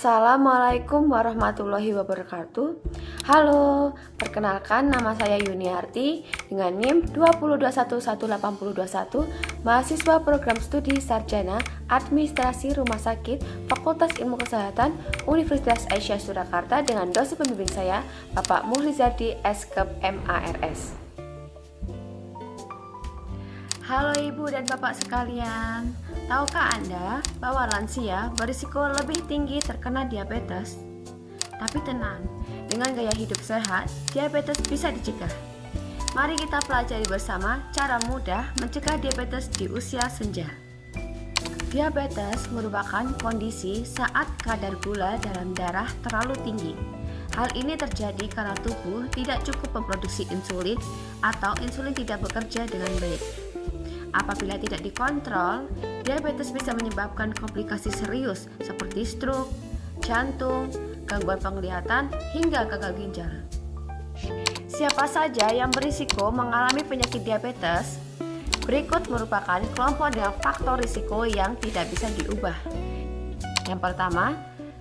Assalamualaikum warahmatullahi wabarakatuh. Halo, perkenalkan nama saya Yuniarti dengan NIM 202118021, mahasiswa program studi sarjana Administrasi Rumah Sakit Fakultas Ilmu Kesehatan Universitas Aisyah Surakarta dengan dosen pembimbing saya Bapak Muhlizardi S.Kep MARS. Halo Ibu dan Bapak sekalian, tahukah Anda bahwa lansia berisiko lebih tinggi terkena diabetes? Tapi tenang, dengan gaya hidup sehat, diabetes bisa dicegah. Mari kita pelajari bersama cara mudah mencegah diabetes di usia senja. Diabetes merupakan kondisi saat kadar gula dalam darah terlalu tinggi. Hal ini terjadi karena tubuh tidak cukup memproduksi insulin atau insulin tidak bekerja dengan baik. Apabila tidak dikontrol, diabetes bisa menyebabkan komplikasi serius seperti stroke, jantung, gangguan penglihatan, hingga gagal ginjal. Siapa saja yang berisiko mengalami penyakit diabetes? Berikut merupakan kelompok dengan faktor risiko yang tidak bisa diubah. Yang pertama,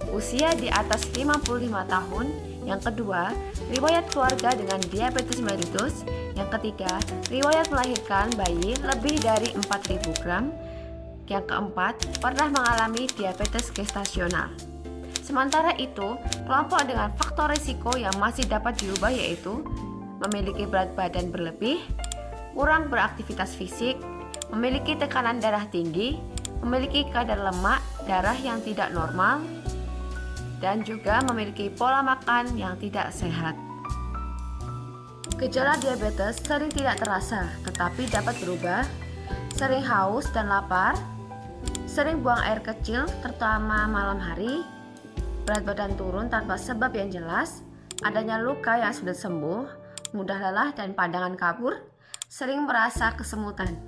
usia di atas 55 tahun. Yang kedua, riwayat keluarga dengan diabetes mellitus. Yang ketiga, riwayat melahirkan bayi lebih dari 4.000 gram. Yang keempat, pernah mengalami diabetes gestasional. Sementara itu, kelompok dengan faktor risiko yang masih dapat diubah yaitu memiliki berat badan berlebih, kurang beraktivitas fisik, memiliki tekanan darah tinggi, memiliki kadar lemak darah yang tidak normal, dan juga memiliki pola makan yang tidak sehat. Gejala diabetes sering tidak terasa, tetapi dapat berubah. Sering haus dan lapar, sering buang air kecil, terutama malam hari, berat badan turun tanpa sebab yang jelas, adanya luka yang sudah sembuh, mudah lelah dan pandangan kabur, sering merasa kesemutan.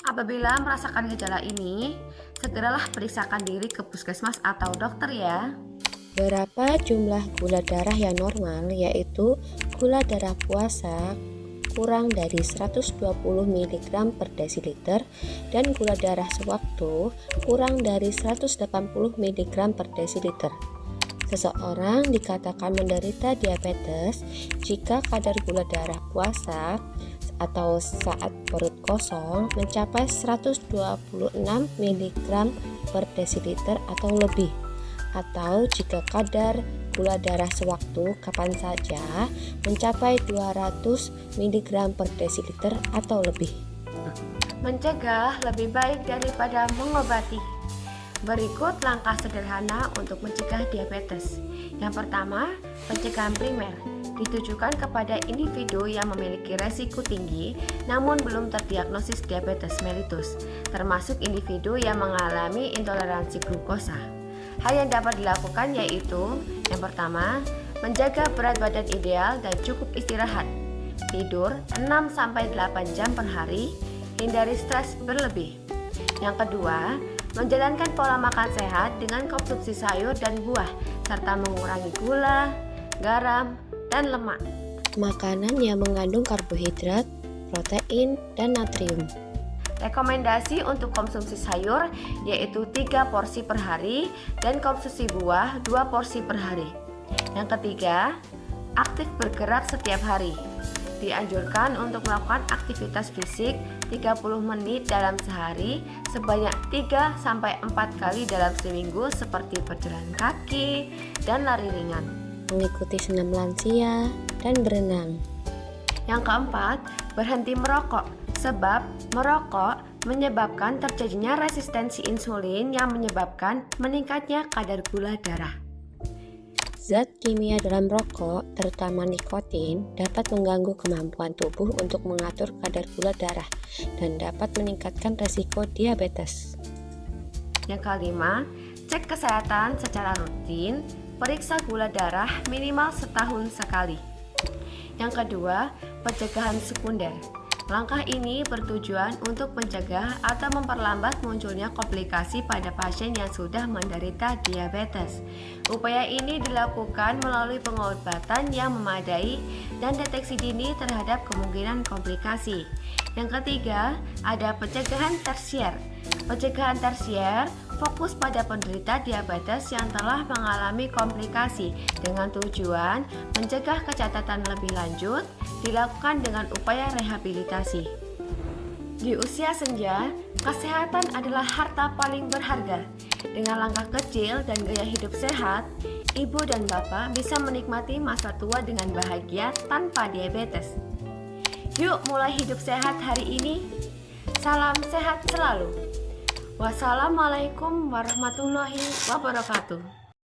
Apabila merasakan gejala ini, segeralah periksakan diri ke puskesmas atau dokter ya. Berapa jumlah gula darah yang normal, yaitu gula darah puasa kurang dari 120 mg per desiliter dan gula darah sewaktu kurang dari 180 mg per desiliter. Seseorang dikatakan menderita diabetes jika kadar gula darah puasa atau saat perut kosong mencapai 126 mg per desiliter atau lebih, atau jika kadar gula darah sewaktu kapan saja mencapai 200 mg per desiliter atau lebih. Mencegah lebih baik daripada mengobati. Berikut langkah sederhana untuk mencegah diabetes. Yang pertama, pencegahan primer ditujukan kepada individu yang memiliki resiko tinggi namun belum terdiagnosis diabetes mellitus, termasuk individu yang mengalami intoleransi glukosa. Hal yang dapat dilakukan yaitu yang pertama, menjaga berat badan ideal dan cukup istirahat. Tidur 6-8 jam per hari, hindari stres berlebih. Yang kedua, menjalankan pola makan sehat dengan konsumsi sayur dan buah serta mengurangi gula, garam, dan lemak. Makanan yang mengandung karbohidrat, protein, dan natrium. Rekomendasi untuk konsumsi sayur yaitu 3 porsi per hari dan konsumsi buah 2 porsi per hari. Yang ketiga, aktif bergerak setiap hari. Dianjurkan untuk melakukan aktivitas fisik 30 menit dalam sehari sebanyak 3-4 kali dalam seminggu seperti berjalan kaki dan lari ringan. Mengikuti senam lansia dan berenang. Yang keempat, berhenti merokok. Sebab merokok menyebabkan terjadinya resistensi insulin yang menyebabkan meningkatnya kadar gula darah. Zat kimia dalam rokok, terutama nikotin, dapat mengganggu kemampuan tubuh untuk mengatur kadar gula darah dan dapat meningkatkan resiko diabetes. Yang kelima, cek kesehatan secara rutin, periksa gula darah minimal setahun sekali. Yang kedua, pencegahan sekunder. Langkah ini bertujuan untuk mencegah atau memperlambat munculnya komplikasi pada pasien yang sudah menderita diabetes. Upaya ini dilakukan melalui pengobatan yang memadai dan deteksi dini terhadap kemungkinan komplikasi. Yang ketiga, ada pencegahan tersier. Pencegahan tersier fokus pada penderita diabetes yang telah mengalami komplikasi dengan tujuan mencegah kecacatan lebih lanjut, dilakukan dengan upaya rehabilitasi. Di usia senja, kesehatan adalah harta paling berharga. Dengan langkah kecil dan gaya hidup sehat, ibu dan bapak bisa menikmati masa tua dengan bahagia tanpa diabetes. Yuk mulai hidup sehat hari ini. Salam sehat selalu. Wassalamualaikum warahmatullahi wabarakatuh.